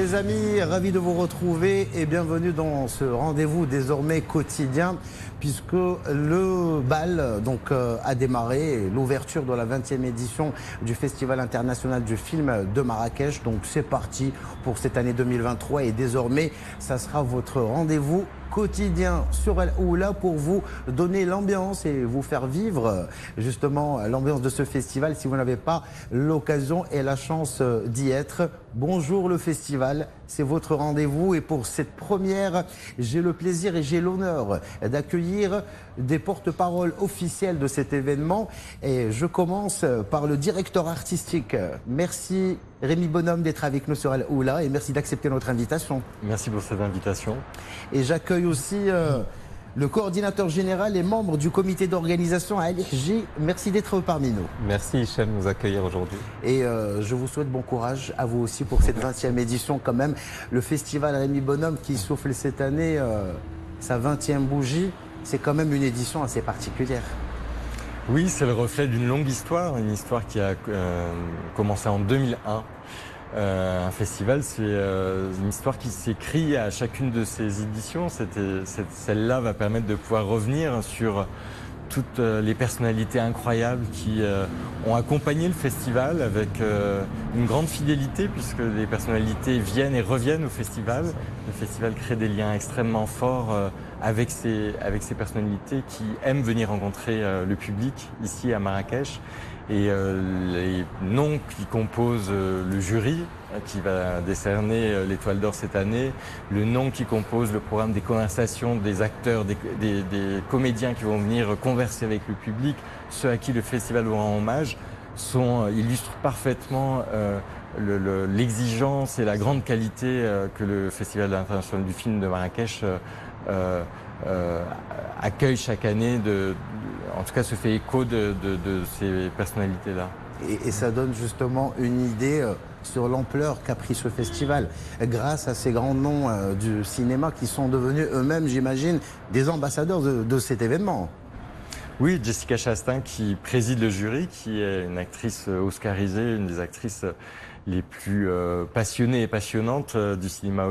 les amis, ravi de vous retrouver et bienvenue dans ce rendez-vous désormais quotidien puisque le bal a démarré, l'ouverture de la 20e édition du Festival international du film de Marrakech. Donc c'est parti pour cette année 2023 et désormais ça sera votre rendez-vous quotidien sur Al Oula pour vous donner l'ambiance et vous faire vivre justement l'ambiance de ce festival si vous n'avez pas l'occasion et la chance d'y être. Bonjour le festival, c'est votre rendez-vous et pour cette première, j'ai le plaisir et j'ai l'honneur d'accueillir des porte-paroles officiels de cet événement et je commence par le directeur artistique. Merci Rémi Bonhomme d'être avec nous sur Al Oula et merci d'accepter notre invitation. Merci pour cette invitation. Et j'accueille aussi le coordinateur général et membre du comité d'organisation à LRJ. Merci d'être parmi nous. Merci Hichem de nous accueillir aujourd'hui. Et je vous souhaite bon courage à vous aussi pour cette 20e édition quand même. Le festival Rémi Bonhomme qui souffle cette année sa 20e bougie, c'est quand même une édition assez particulière. Oui, c'est le reflet d'une longue histoire, une histoire qui a commencé en 2001. Un festival, c'est une histoire qui s'écrit à chacune de ces éditions. Celle-là va permettre de pouvoir revenir sur toutes les personnalités incroyables qui ont accompagné le festival avec une grande fidélité puisque les personnalités viennent et reviennent au festival. Le festival crée des liens extrêmement forts avec ces personnalités qui aiment venir rencontrer le public ici à Marrakech. Et les noms qui composent le jury qui va décerner l'étoile d'or cette année, le nom qui compose le programme des conversations des acteurs, des comédiens qui vont venir converser avec le public, ceux à qui le festival rend hommage, illustrent parfaitement l'exigence et la grande qualité que le Festival international du film de Marrakech accueille chaque année, en tout cas se fait écho de ces personnalités-là. Et ça donne justement une idée sur l'ampleur qu'a pris ce festival grâce à ces grands noms du cinéma qui sont devenus eux-mêmes, j'imagine, des ambassadeurs de cet événement. Oui, Jessica Chastain qui préside le jury, qui est une actrice oscarisée, une des actrices les plus passionnées et passionnantes du cinéma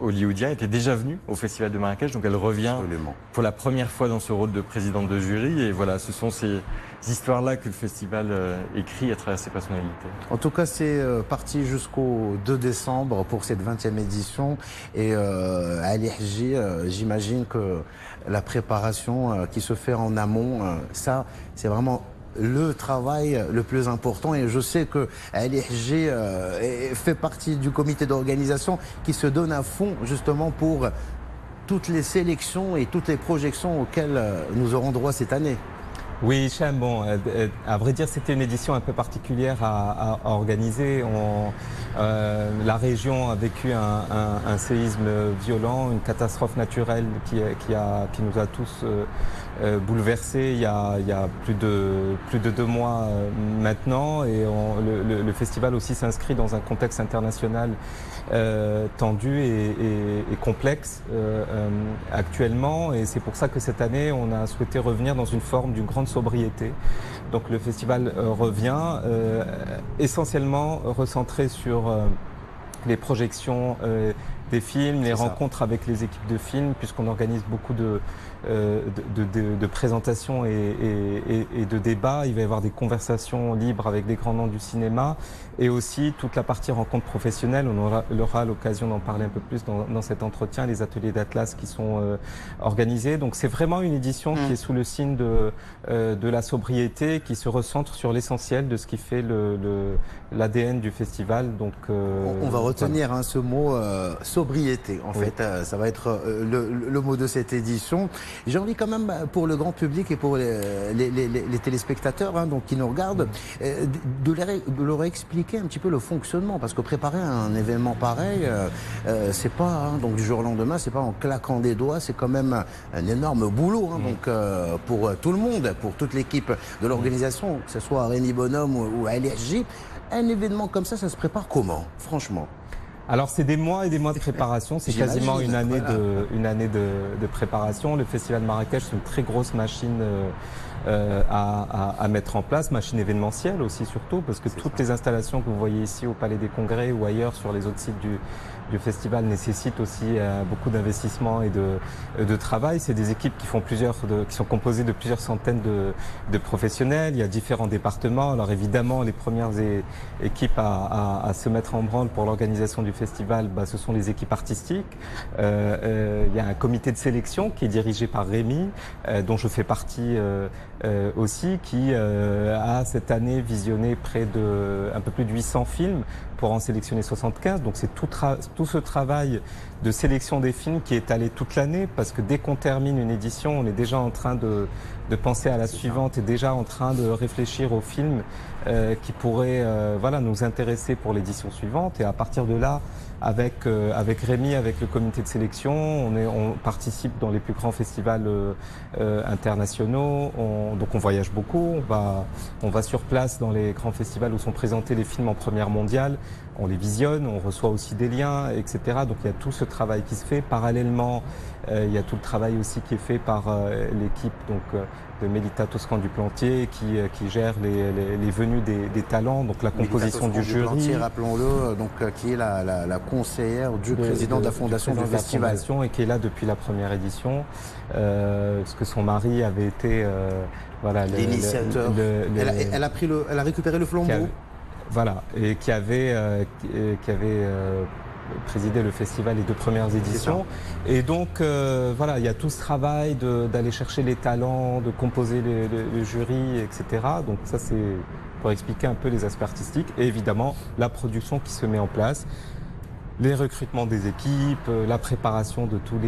hollywoodien, était déjà venue au Festival de Marrakech, donc elle revient pour la première fois dans ce rôle de présidente de jury. Et voilà, ce sont ces histoires-là que le festival écrit à travers ses personnalités. En tout cas, c'est parti jusqu'au 2 décembre pour cette 20e édition. Et à LRJ, j'imagine que la préparation qui se fait en amont, ça, c'est vraiment le travail le plus important et je sais que LRJ fait partie du comité d'organisation qui se donne à fond justement pour toutes les sélections et toutes les projections auxquelles nous aurons droit cette année. Oui, Hicham, bon, à vrai dire, c'était une édition un peu particulière à organiser. La région a vécu un séisme violent, une catastrophe naturelle qui nous a tous bouleversés il y a plus de 2 mois maintenant. Et le festival aussi s'inscrit dans un contexte international tendu et complexe actuellement. Et c'est pour ça que cette année, on a souhaité revenir dans une forme d'une grande sobriété. Donc le festival revient essentiellement recentré sur les projections des films, les rencontres avec les équipes de films, puisqu'on organise beaucoup de présentations et de débats. Il va y avoir des conversations libres avec des grands noms du cinéma et aussi toute la partie rencontre professionnelle. On aura l'occasion d'en parler un peu plus dans cet entretien, les ateliers d'Atlas qui sont organisés. Donc c'est vraiment une édition qui est sous le signe de la sobriété, qui se recentre sur l'essentiel de ce qui fait l'ADN du festival. Donc, on va retenir ce mot sobriété. En fait, ça va être le mot de cette édition. J'ai envie quand même, pour le grand public et pour les téléspectateurs donc, qui nous regardent, de leur expliquer un petit peu le fonctionnement. Parce que préparer un événement pareil, c'est pas donc du jour au lendemain, c'est pas en claquant des doigts, c'est quand même un énorme boulot. Donc pour tout le monde, pour toute l'équipe de l'organisation, que ce soit à Rémi Bonhomme ou à LRJ, un événement comme ça se prépare comment, franchement? Alors c'est des mois et des mois de préparation, c'est quasiment une année, de préparation. Le Festival de Marrakech, c'est une très grosse machine à mettre en place, machine événementielle aussi surtout, parce que toutes les installations que vous voyez ici au Palais des Congrès ou ailleurs sur les autres sites du festival nécessitent aussi beaucoup d'investissement et de travail. C'est des équipes qui sont composées de plusieurs centaines de professionnels. Il y a différents départements. Alors évidemment, les premières équipes à se mettre en branle pour l'organisation du festival, ce sont les équipes artistiques. Il y a un comité de sélection qui est dirigé par Rémi, dont je fais partie aussi, qui a cette année visionné un peu plus de 800 films pour en sélectionner 75. Donc c'est tout ce travail de sélection des films qui est étalé toute l'année, parce que dès qu'on termine une édition, on est déjà en train de penser à la suivante et déjà en train de réfléchir aux films qui pourraient nous intéresser pour l'édition suivante. Et à partir de là, avec Rémi, avec le comité de sélection, on participe dans les plus grands festivals internationaux. Donc on voyage beaucoup, on va sur place dans les grands festivals où sont présentés les films en première mondiale. On les visionne, on reçoit aussi des liens, etc. Donc il y a tout ce travail qui se fait. Parallèlement, il y a tout le travail aussi qui est fait par l'équipe de Mélita Toscan-Duplantier qui gère les venues des talents, donc la composition du jury. Rappelons-le, qui est la conseillère du président de la fondation du festival. Et qui est là depuis la première édition, parce que son mari avait été l'initiateur. Elle a récupéré le flambeau. Et qui avait présidé le festival les 2 premières éditions. Et donc, il y a tout ce travail d'aller chercher les talents, de composer le jury, etc. Donc ça, c'est pour expliquer un peu les aspects artistiques. Et évidemment, la production qui se met en place, les recrutements des équipes, la préparation de tous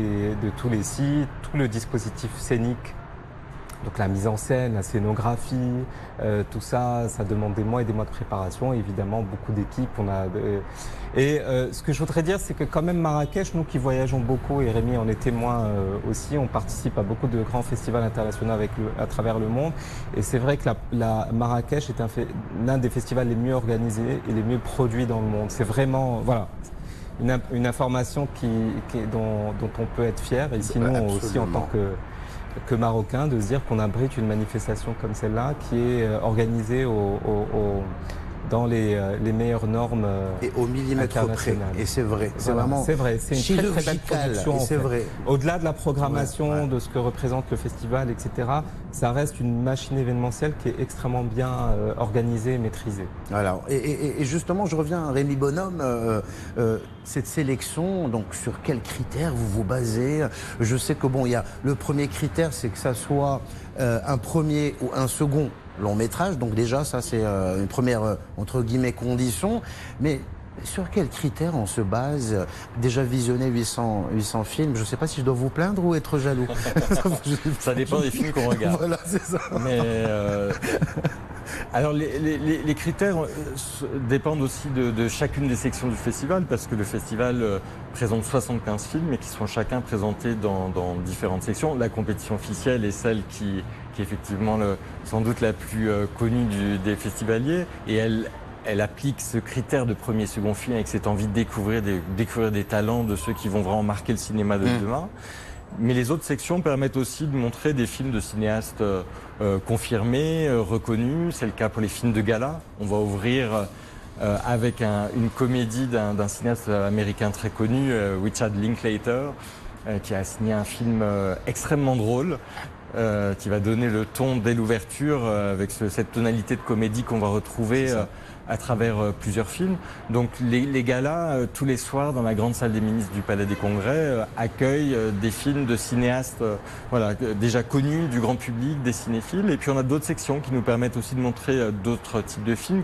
les sites, tout le dispositif scénique. Donc la mise en scène, la scénographie, tout ça, ça demande des mois et des mois de préparation. Et évidemment, beaucoup d'équipes. Ce que je voudrais dire, c'est que quand même Marrakech, nous qui voyageons beaucoup, et Rémi en est témoin aussi, on participe à beaucoup de grands festivals internationaux à travers le monde. Et c'est vrai que Marrakech est l'un des festivals les mieux organisés et les mieux produits dans le monde. C'est vraiment, une information dont on peut être fier. Et sinon aussi en tant que Marocain, de se dire qu'on abrite une manifestation comme celle-là qui est organisée dans les meilleures normes et au millimètre près. Et c'est vrai, c'est vraiment c'est une très belle production. C'est vrai. Au-delà de la programmation, de ce que représente le festival, etc., ça reste une machine événementielle qui est extrêmement bien organisée et maîtrisée. Alors, et justement, je reviens à Rémi Bonhomme. Cette sélection, donc sur quels critères vous vous basez? Je sais que il y a le premier critère, c'est que ça soit un premier ou un second long métrage. Donc déjà, ça c'est une première entre guillemets condition. Mais sur quels critères on se base? Déjà visionner 800 films, je ne sais pas si je dois vous plaindre ou être jaloux. Ça dépend des films qu'on regarde. Voilà, c'est ça. Mais alors les critères dépendent aussi de chacune des sections du festival, parce que le festival présente 75 films et qui sont chacun présentés dans différentes sections. La compétition officielle est celle qui est effectivement sans doute la plus connue des festivaliers, et elle applique ce critère de premier et second film avec cette envie de découvrir des talents de ceux qui vont vraiment marquer le cinéma de demain. Mais les autres sections permettent aussi de montrer des films de cinéastes confirmés, reconnus. C'est le cas pour les films de gala. On va ouvrir avec une comédie d'un cinéaste américain très connu, Richard Linklater, qui a signé un film extrêmement drôle, qui va donner le ton dès l'ouverture, avec cette tonalité de comédie qu'on va retrouver à travers plusieurs films. Donc les galas, tous les soirs, dans la grande salle des ministres du Palais des Congrès, accueillent des films de cinéastes déjà connus du grand public, des cinéphiles. Et puis on a d'autres sections qui nous permettent aussi de montrer d'autres types de films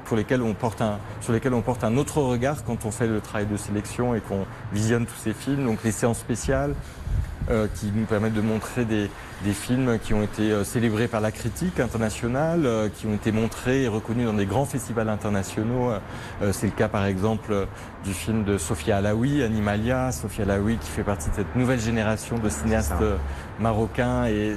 sur lesquels on porte un autre regard quand on fait le travail de sélection et qu'on visionne tous ces films. Donc les séances spéciales, qui nous permettent de montrer des films qui ont été célébrés par la critique internationale, qui ont été montrés et reconnus dans des grands festivals internationaux. C'est le cas par exemple du film de Sophia Alaoui, Animalia. Sophia Alaoui qui fait partie de cette nouvelle génération de cinéastes marocains, et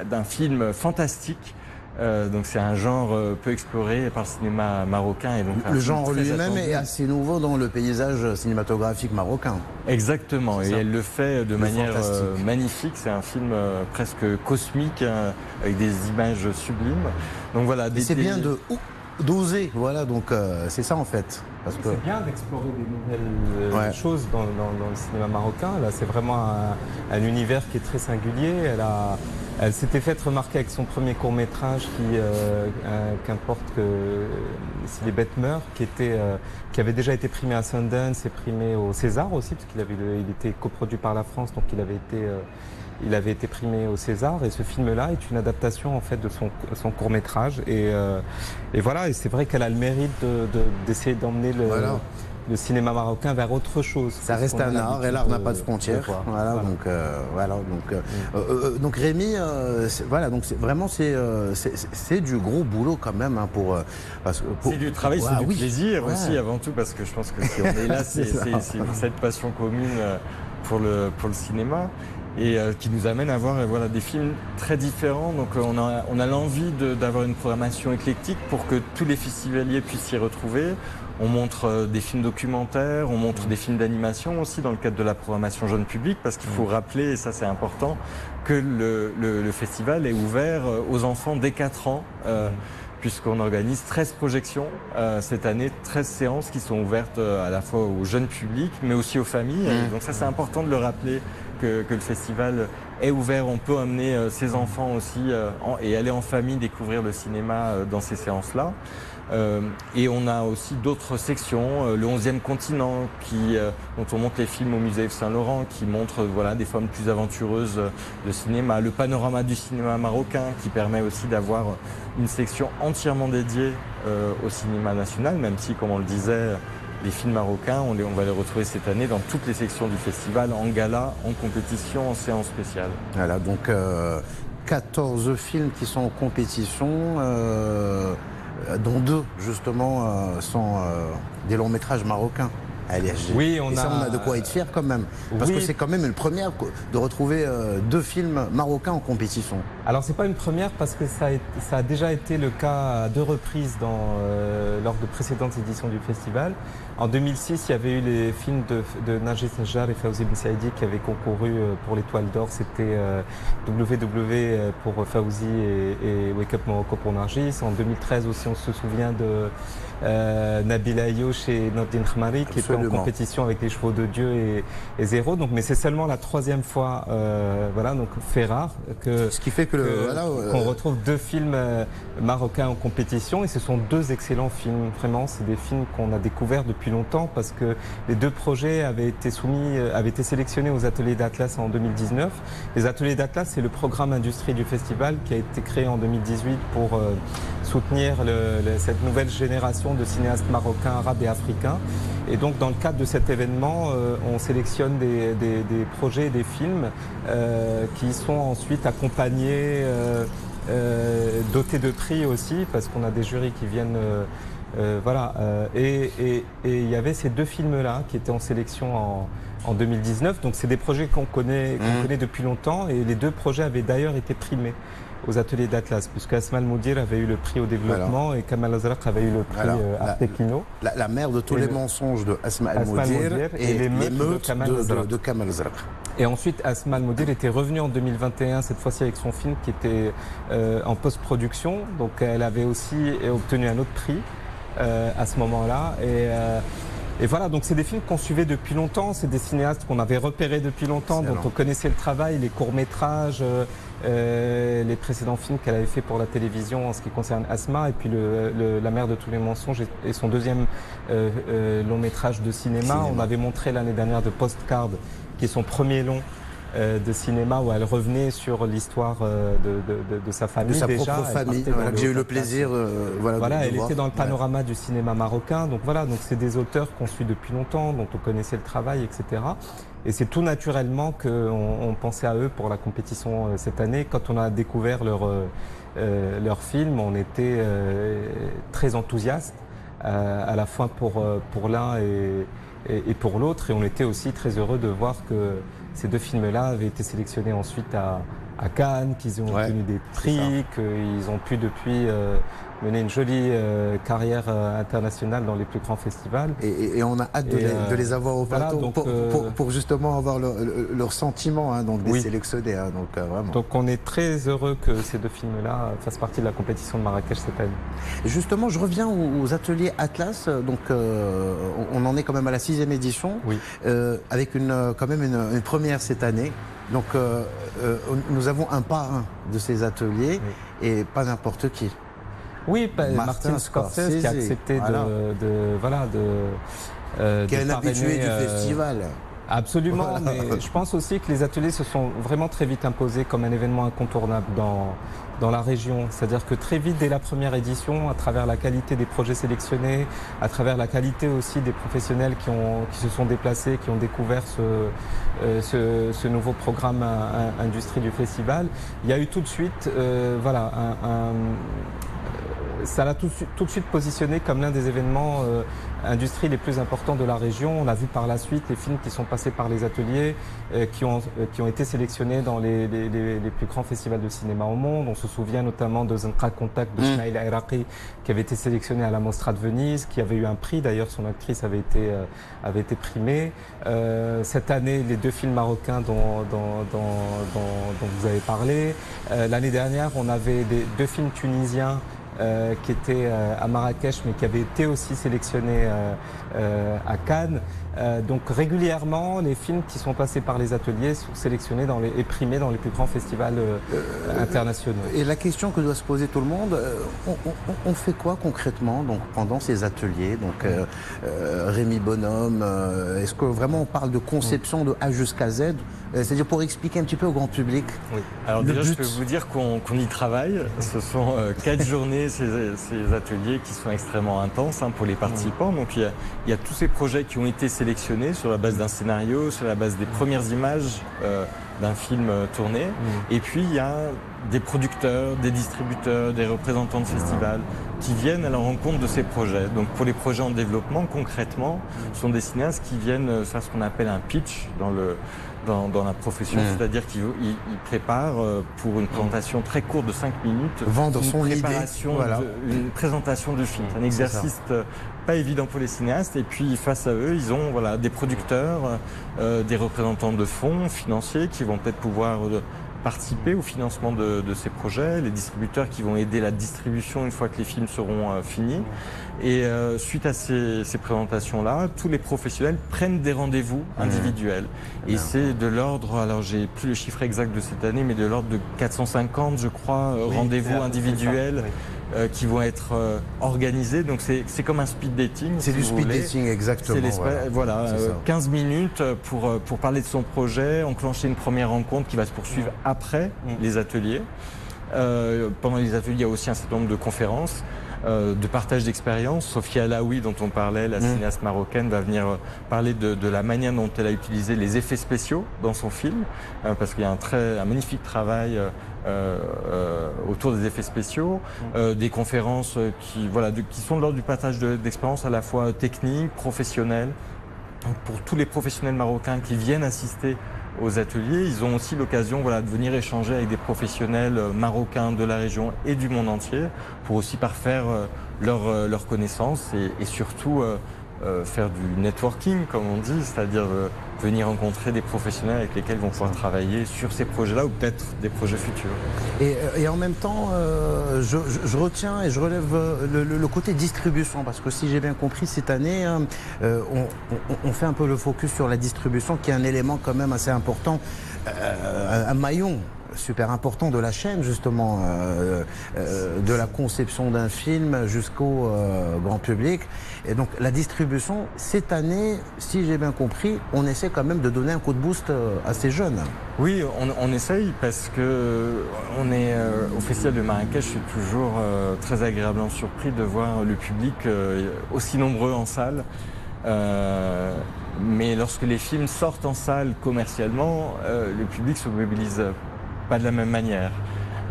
d'un film fantastique Donc c'est un genre peu exploré par le cinéma marocain. Et donc Le genre lui-même est assez nouveau dans le paysage cinématographique marocain. Exactement, et elle le fait de manière fantastique. magnifique. C'est un film presque cosmique, avec des images sublimes. Donc voilà, C'est bien d'oser, voilà, donc c'est ça en fait. Parce que C'est bien d'explorer des nouvelles choses dans le cinéma marocain. Là, c'est vraiment un univers qui est très singulier. Elle s'était faite remarquer avec son premier court-métrage qu'importe que si les bêtes meurent, qui avait déjà été primé à Sundance et primé au César aussi, parce il était coproduit par la France, donc il avait été primé au César. Et ce film-là est une adaptation en fait de son court-métrage. Et voilà, et c'est vrai qu'elle a le mérite d'essayer d'emmener le cinéma marocain vers autre chose. ça reste un art et l'art n'a pas de frontières. Voilà. Donc Rémi, voilà, donc vraiment c'est du gros boulot quand même hein, c'est du travail, c'est du plaisir Ouais. aussi avant tout, parce que je pense que si on est là, c'est cette passion commune pour le cinéma. Et qui nous amène à voir des films très différents. Donc on a l'envie d'avoir une programmation éclectique pour que tous les festivaliers puissent s'y retrouver. On montre des films documentaires, on montre des films d'animation aussi dans le cadre de la programmation jeune public, parce qu'il faut rappeler, et ça c'est important, que le festival est ouvert aux enfants dès 4 ans. Puisqu'on organise 13 projections cette année, 13 séances qui sont ouvertes à la fois aux jeunes publics, mais aussi aux familles. Donc ça, c'est important de le rappeler, que le festival est ouvert. On peut emmener ses enfants aussi et aller en famille découvrir le cinéma dans ces séances-là. Et on a aussi d'autres sections, le 11e continent, dont on montre les films au musée Yves Saint-Laurent, qui montre des formes plus aventureuses de cinéma. Le panorama du cinéma marocain, qui permet aussi d'avoir une section entièrement dédiée au cinéma national, même si, comme on le disait, les films marocains, on va les retrouver cette année dans toutes les sections du festival, en gala, en compétition, en séance spéciale. Voilà, donc 14 films qui sont en compétition, dont 2 justement sont des longs métrages marocains. Oui, on a de quoi être fier quand même, parce que c'est quand même une première de retrouver 2 films marocains en compétition. Alors c'est pas une première parce que ça a déjà été le cas à 2 reprises lors de précédentes éditions du festival. En 2006, il y avait eu les films de Najis Najjar et Fawzi Ben Saïdi qui avaient concouru pour l'Étoile d'Or. C'était WW pour Fawzi et Wake Up Morocco pour Nargis. En 2013 aussi, on se souvient de Nabil Ayouch et Nordin Khmari qui étaient en compétition avec Les Chevaux de Dieu et Zéro. Donc, mais c'est seulement la 3e fois, donc fait rare, ce qui fait qu'on retrouve 2 films marocains en compétition. Et ce sont 2 excellents films. Vraiment, c'est des films qu'on a découverts depuis longtemps parce que les 2 projets avaient été sélectionnés aux Ateliers d'Atlas en 2019. Les Ateliers d'Atlas, c'est le programme industrie du festival qui a été créé en 2018 pour soutenir cette nouvelle génération de cinéastes marocains, arabes et africains. Et donc, dans le cadre de cet événement, on sélectionne des projets et des films qui sont ensuite accompagnés, dotés de prix aussi, parce qu'on a des jurys qui viennent... Et il y avait ces 2 films-là qui étaient en sélection en 2019. Donc, c'est des projets qu'on connaît depuis longtemps. Et les 2 projets avaient d'ailleurs été primés aux Ateliers d'Atlas, puisque Asma Al-Moudir avait eu le prix au développement et Kamal Azraq avait eu le prix Arte Kino. La mère de tous les mensonges de Asma Al-Moudir et l'émeute de Kamal Azraq. Et ensuite, Asma Al-Moudir était revenue en 2021, cette fois-ci avec son film qui était en post-production. Donc elle avait aussi obtenu un autre prix à ce moment-là. Et voilà, donc c'est des films qu'on suivait depuis longtemps, c'est des cinéastes qu'on avait repérés depuis longtemps, dont on connaissait le travail, les courts-métrages, les précédents films qu'elle avait fait pour la télévision en ce qui concerne Asma, et puis La mère de tous les mensonges et son 2e long-métrage de cinéma. On avait montré l'année dernière de Postcard, qui est son premier long de cinéma, où elle revenait sur l'histoire de sa famille. De sa propre famille, que j'ai eu le plaisir de elle voir. était dans le panorama du cinéma marocain. Donc voilà, donc c'est des auteurs qu'on suit depuis longtemps, dont on connaissait le travail, etc. Et c'est tout naturellement qu'on pensait à eux pour la compétition cette année. Quand on a découvert leur film, on était très enthousiastes, à la fois pour l'un et pour l'autre. Et on était aussi très heureux de voir que ces 2 films-là avaient été sélectionnés ensuite à Cannes, qu'ils ont obtenu des prix, qu'ils ont pu depuis mener une jolie carrière internationale dans les plus grands festivals. Et on a hâte de les avoir au plateau pour justement avoir leur sentiment donc des sélectionnés. Donc, vraiment. Donc on est très heureux que ces deux films-là fassent partie de la compétition de Marrakech cette année. Justement, je reviens aux ateliers Atlas. Donc on en est quand même à la 6e édition, avec quand même une première cette année. Donc nous avons un parrain de ces ateliers et pas n'importe qui. Oui, Martin Scorsese qui a accepté qui est un habitué du festival. Absolument, mais je pense aussi que les ateliers se sont vraiment très vite imposés comme un événement incontournable dans la région. C'est-à-dire que très vite, dès la première édition, à travers la qualité des projets sélectionnés, à travers la qualité aussi des professionnels qui se sont déplacés, qui ont découvert ce nouveau programme industrie du festival, il y a eu tout de suite ça l'a tout de suite positionné comme l'un des événements industrie les plus importants de la région. On a vu par la suite les films qui sont passés par les ateliers, qui ont été sélectionnés dans les plus grands festivals de cinéma au monde. On se souvient notamment de Zenqa Contact de Smaïl Iraqi, qui avait été sélectionné à la Mostra de Venise, qui avait eu un prix. D'ailleurs, son actrice avait été primée. Cette année, les deux films marocains dont vous avez parlé. L'année dernière, on avait deux films tunisiens qui était à Marrakech, mais qui avait été aussi sélectionné à Cannes. Donc régulièrement, les films qui sont passés par les ateliers sont sélectionnés et primés dans les plus grands festivals internationaux. Et la question que doit se poser tout le monde, on fait quoi concrètement donc, pendant ces ateliers donc, Rémi Bonhomme, est-ce que vraiment on parle de conception de A jusqu'à Z, c'est-à-dire pour expliquer un petit peu au grand public? Alors déjà, je peux vous dire qu'on y travaille. Ce sont 4 journées, ces ateliers qui sont extrêmement intenses pour les participants. Donc il y a tous ces projets qui ont été sélectionnés sur la base d'un scénario, sur la base des premières images d'un film tourné. Et puis il y a des producteurs, des distributeurs, des représentants de festivals qui viennent à la rencontre de ces projets. Donc pour les projets en développement, concrètement, ce sont des cinéastes qui viennent faire ce qu'on appelle un pitch dans la profession, c'est-à-dire qu'ils préparent pour une présentation très courte de 5 minutes une présentation du film. C'est un exercice pas évident pour les cinéastes, et puis face à eux, ils ont des producteurs, des représentants de fonds financiers qui vont peut-être pouvoir participer au financement de ces projets, les distributeurs qui vont aider la distribution une fois que les films seront finis. Et suite à ces présentations-là, tous les professionnels prennent des rendez-vous individuels. Et c'est de l'ordre, alors j'ai plus le chiffre exact de cette année, mais de l'ordre de 450, je crois, rendez-vous individuels qui vont être organisés. Donc c'est comme un speed dating. C'est du speed dating, exactement. C'est 15 minutes pour parler de son projet, enclencher une première rencontre qui va se poursuivre après les ateliers. Pendant les ateliers, il y a aussi un certain nombre de conférences, de partage d'expériences. Sophia Alaoui, dont on parlait, la cinéaste marocaine, va venir parler de la manière dont elle a utilisé les effets spéciaux dans son film, parce qu'il y a un magnifique travail autour des effets spéciaux, des conférences qui sont de l'ordre du partage d'expériences à la fois techniques, professionnelles. Pour tous les professionnels marocains qui viennent assister aux ateliers, ils ont aussi l'occasion de venir échanger avec des professionnels marocains de la région et du monde entier pour aussi parfaire leurs connaissances et surtout faire du networking, comme on dit, c'est-à-dire venir rencontrer des professionnels avec lesquels ils vont pouvoir travailler sur ces projets-là ou peut-être des projets futurs. Et en même temps, je retiens et je relève le côté distribution, parce que si j'ai bien compris, cette année, on fait un peu le focus sur la distribution, qui est un élément quand même assez important, un maillon super important de la chaîne, justement, de la conception d'un film jusqu'au grand public. Et donc la distribution, cette année, si j'ai bien compris, on essaie quand même de donner un coup de boost à ces jeunes. Oui, on essaye, parce que on est au Festival de Marrakech. Je suis toujours très agréablement surpris de voir le public aussi nombreux en salle. Mais lorsque les films sortent en salle commercialement, le public se mobilise pas de la même manière.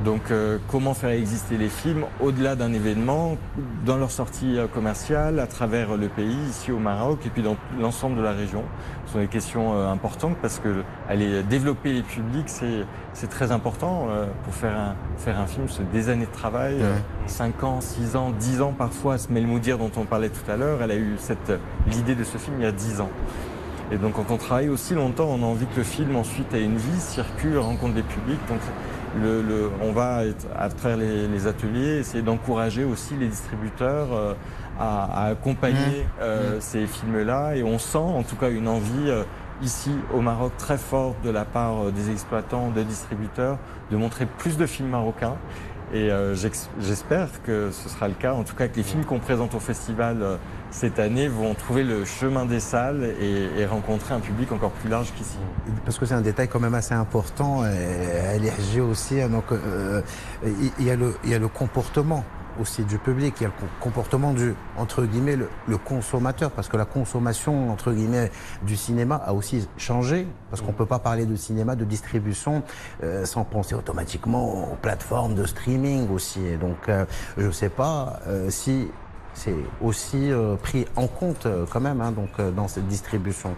Donc comment faire exister les films au-delà d'un événement, dans leur sortie commerciale, à travers le pays, ici au Maroc, et puis dans l'ensemble de la région. Ce sont des questions importantes parce que développer les publics, c'est très important. Pour faire un film, c'est des années de travail, 5 ans, 6 ans, 10 ans parfois. Smail Moudir, dont on parlait tout à l'heure, elle a eu l'idée de ce film il y a 10 ans. Et donc quand on travaille aussi longtemps, on a envie que le film ensuite ait une vie, circule, rencontre des publics. Donc on va, à travers les ateliers, essayer d'encourager aussi les distributeurs à accompagner ces films-là. Et on sent en tout cas une envie ici au Maroc très forte de la part des exploitants, des distributeurs, de montrer plus de films marocains. Et j'espère que ce sera le cas, en tout cas que les films qu'on présente au festival cette année vont trouver le chemin des salles et rencontrer un public encore plus large qu'ici. Parce que c'est un détail quand même assez important, à l'IRG aussi, donc il y a le comportement aussi du public, il y a le comportement du, entre guillemets, le consommateur, parce que la consommation, entre guillemets, du cinéma a aussi changé, parce qu'on ne peut pas parler de cinéma, de distribution, sans penser automatiquement aux plateformes de streaming aussi. Et donc, je ne sais pas si c'est aussi pris en compte quand même dans cette distribution.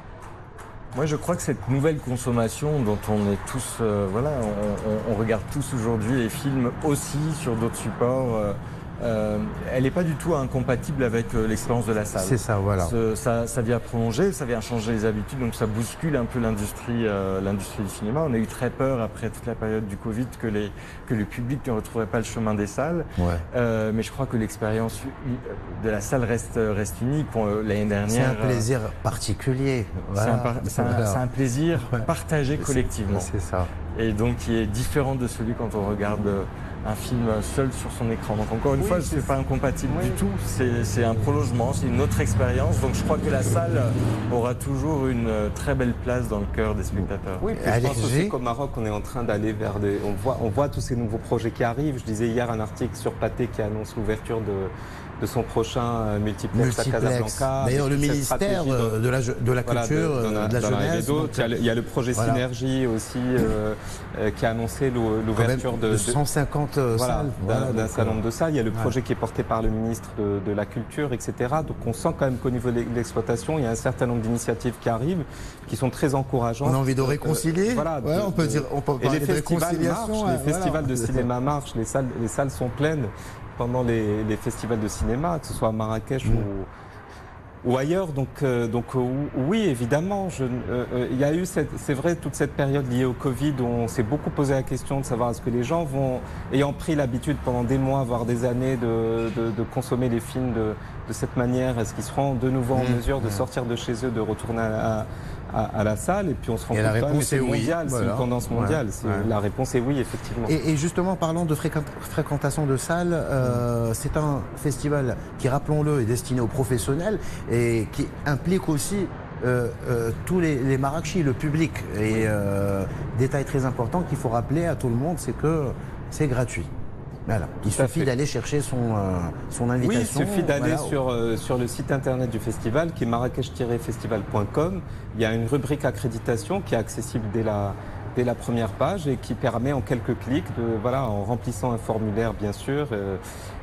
Moi, je crois que cette nouvelle consommation dont on est tous, on regarde tous aujourd'hui les films aussi sur d'autres supports. Elle n'est pas du tout incompatible avec l'expérience de la salle. C'est ça, voilà. Ça vient prolonger, ça vient changer les habitudes, donc ça bouscule un peu l'industrie du cinéma. On a eu très peur après toute la période du Covid que le public ne retrouverait pas le chemin des salles. Ouais. Mais je crois que l'expérience de la salle reste unique. L'année dernière, c'est un plaisir particulier. Voilà. C'est un plaisir partagé collectivement. C'est ça. Et donc qui est différent de celui quand on regarde un film seul sur son écran. Donc encore une fois, ce n'est pas incompatible du tout. C'est un prolongement, c'est une autre expérience. Donc je crois que la salle aura toujours une très belle place dans le cœur des spectateurs. Oui, puis je pense aussi qu'au Maroc, on est en train d'aller vers des... On voit tous ces nouveaux projets qui arrivent. Je disais hier un article sur Pathé qui annonce l'ouverture de son prochain multiplex à Casablanca. D'ailleurs, le ministère de la Culture, de la Jeunesse. Il y a le projet Synergie aussi qui a annoncé l'ouverture de 150 salles. D'un certain nombre de salles. Il y a le projet qui est porté par le ministre de la Culture, etc. Donc on sent quand même qu'au niveau de l'exploitation, il y a un certain nombre d'initiatives qui arrivent, qui sont très encourageantes. On a envie de réconcilier. On peut parler de réconciliation. Les festivals de cinéma marchent, les salles sont pleines pendant les festivals de cinéma, que ce soit à Marrakech ou ailleurs. Donc oui, évidemment, il y a eu, c'est vrai, toute cette période liée au Covid où on s'est beaucoup posé la question de savoir est-ce que les gens vont, ayant pris l'habitude pendant des mois, voire des années de consommer les films de cette manière, est-ce qu'ils seront de nouveau en mesure de sortir de chez eux, de retourner à la salle? Et puis on se rend compte que c'est mondial, c'est une tendance mondiale. La réponse est oui, effectivement. Et justement, parlant de fréquentation de salles, c'est un festival qui, rappelons-le, est destiné aux professionnels et qui implique aussi tous les Marrakechis, le public. Et détail très important qu'il faut rappeler à tout le monde, c'est que c'est gratuit. Voilà. Il suffit d'aller chercher son invitation. Oui, il suffit d'aller sur le site internet du festival qui est marrakech-festival.com. Il y a une rubrique accréditation qui est accessible dès la première page et qui permet en quelques clics, en remplissant un formulaire bien sûr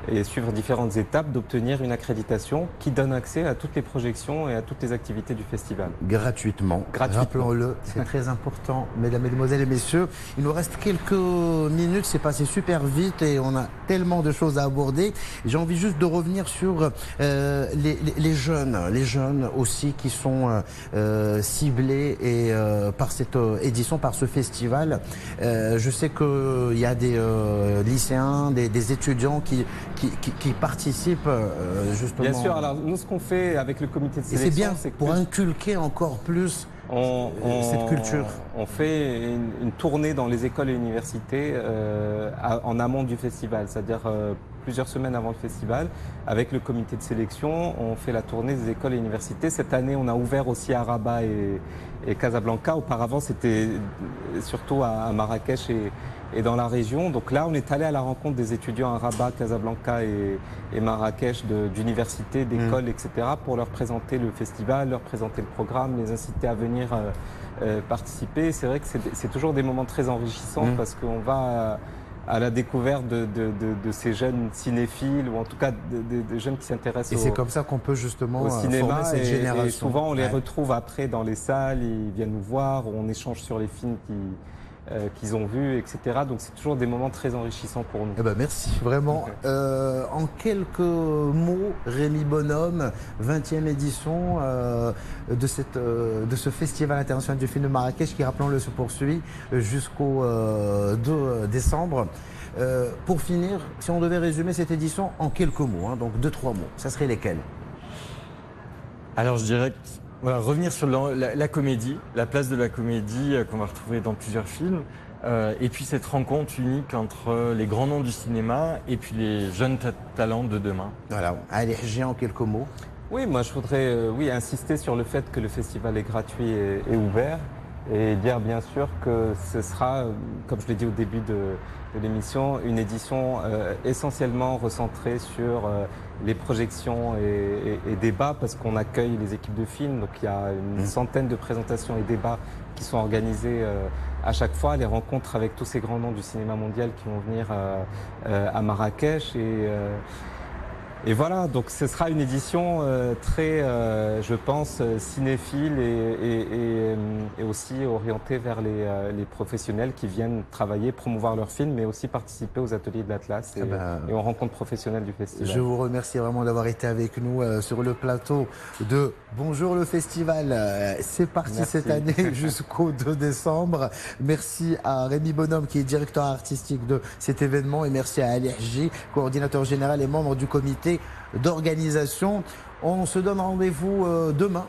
et suivre différentes étapes, d'obtenir une accréditation qui donne accès à toutes les projections et à toutes les activités du festival. Gratuitement. Rappelons-le, c'est très important. Mesdames, Mesdemoiselles et Messieurs, il nous reste quelques minutes, c'est passé super vite et on a tellement de choses à aborder. J'ai envie juste de revenir sur les jeunes aussi qui sont ciblés par cette édition, par ce festival. Je sais qu'il y a des lycéens, des étudiants qui participent justement. Bien sûr, alors nous ce qu'on fait avec le comité de sélection, c'est bien, c'est pour inculquer encore plus cette culture. On fait une tournée dans les écoles et universités en amont du festival, c'est-à-dire plusieurs semaines avant le festival. Avec le comité de sélection, on fait la tournée des écoles et universités. Cette année, on a ouvert aussi à Rabat et Casablanca. Auparavant, c'était surtout à Marrakech et dans la région. Donc là, on est allé à la rencontre des étudiants à Rabat, Casablanca et Marrakech, d'universités, d'écoles, etc., pour leur présenter le festival, leur présenter le programme, les inciter à venir participer. C'est vrai que c'est toujours des moments très enrichissants parce qu'on va à la découverte de ces jeunes cinéphiles, ou en tout cas de jeunes qui s'intéressent Et c'est comme ça qu'on peut justement au cinéma. former cette génération. Et souvent, on les retrouve après dans les salles, ils viennent nous voir, on échange sur les films qu'ils ont vus, etc. Donc c'est toujours des moments très enrichissants pour nous. Eh ben merci, vraiment. En quelques mots, Rémi Bonhomme, 20e édition de ce Festival international du film de Marrakech qui, rappelons-le, se poursuit jusqu'au 2 décembre. Pour finir, si on devait résumer cette édition en quelques mots, hein, donc 2-3 mots, ça serait lesquels? Alors je dirais voilà, revenir sur la comédie, la place de la comédie qu'on va retrouver dans plusieurs films, et puis cette rencontre unique entre les grands noms du cinéma et puis les jeunes talents de demain. Voilà, allez, j'ai en quelques mots. Oui, moi je voudrais insister sur le fait que le festival est gratuit et ouvert, et dire bien sûr que ce sera, comme je l'ai dit au début de l'émission, une édition essentiellement recentrée sur les projections et débats, parce qu'on accueille les équipes de films, donc il y a une centaine de présentations et débats qui sont organisés à chaque fois, les rencontres avec tous ces grands noms du cinéma mondial qui vont venir à Marrakech. Et voilà, donc ce sera une édition très, je pense, cinéphile et aussi orientée vers les professionnels qui viennent travailler, promouvoir leurs films, mais aussi participer aux ateliers de l'Atlas et aux rencontres professionnelles du festival. Je vous remercie vraiment d'avoir été avec nous sur le plateau de Bonjour le Festival. C'est parti. Merci. Cette année jusqu'au 2 décembre. Merci à Rémi Bonhomme qui est directeur artistique de cet événement, et merci à Ali Hadji, coordinateur général et membre du comité d'organisation. On se donne rendez-vous demain,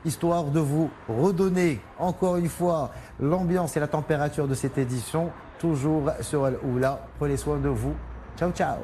histoire de vous redonner encore une fois l'ambiance et la température de cette édition, toujours sur Al Oula. Prenez soin de vous. Ciao, ciao.